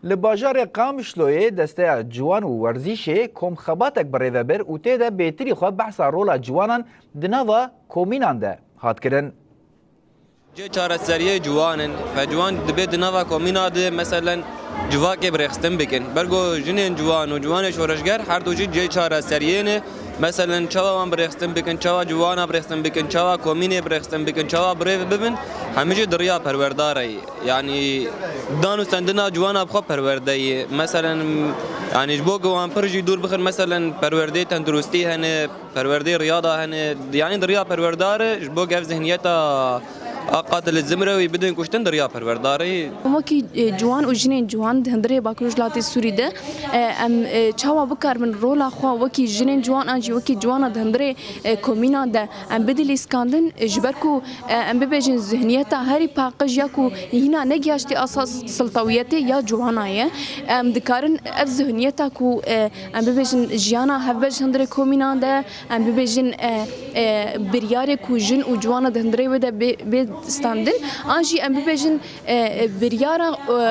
لباجار قامشلوی دسته جوان و ورزیشه کم خباتک بریوبر و تیده بیتری خواه بحثا رولا جوانان دناوا کومینان ده هات کرن. جه چهار سریه جوانن فجوان دبی دناوا کومینا ده مثلا جواکی برخستن بکن برگو جنین جوان و جوان شورشگر هر دو جه چهار سریه نه مثلا چوا من برخستن بکن چوا جوانا برخستن بکن چوا کومینه برخستن بکن چوا بریو ببین همه دریا پرورداره یعنی دانو سندنا جوانا بخو پرورده مثلا يعني جبوك وان برجي دور بخر مثلا پرورده تندرستی هنه پرورده ریاضه هنه يعني دریا پرورداره جبوك اف ذهنيته قاتل الزمره بدون كشتن دريا پرورداري وكي جوان وجنين جوان هندري باكروج لاتي سوري ده ام چاوا بكار من رولا خوا وكي جنين جوان انجي وكي جوانا هندري كومينا ده ام بدل اسكاندن جبركو ام ببجن ذهنيته هري باقج ياكو هنا نجياشتي اساس سلطويته يا جوانايه ام دكارن اف ذهنيته كو ام ببجن جيانا هبج هندري كومينا ده ام ببجن برياري كو جن وجوانا هندري وده استاندن آنجی ام ببجن بریارا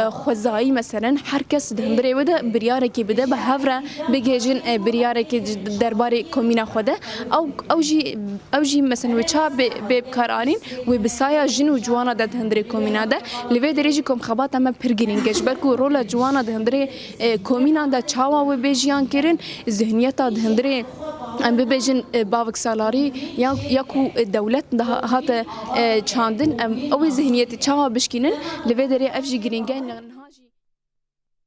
خوزایی مثلا هر کس دندره وده بریاره کی بده به هفره بگیجن بریاره کی درباره کمینا خوده او جی مثلا وچا به کارانین و بسایا جن و جوانا ده دندره کمینا ده لوی درجه کم خبات هم پرگرینگش برکو رول جوانا دندره کمینا ده چاوا و بجیان کرن ذهنیت دندره ام ببجن باوک سالاری یا کو دولت هات چاندن او ذهنیت چاوا بشکینن لوی دری افجی گرینگن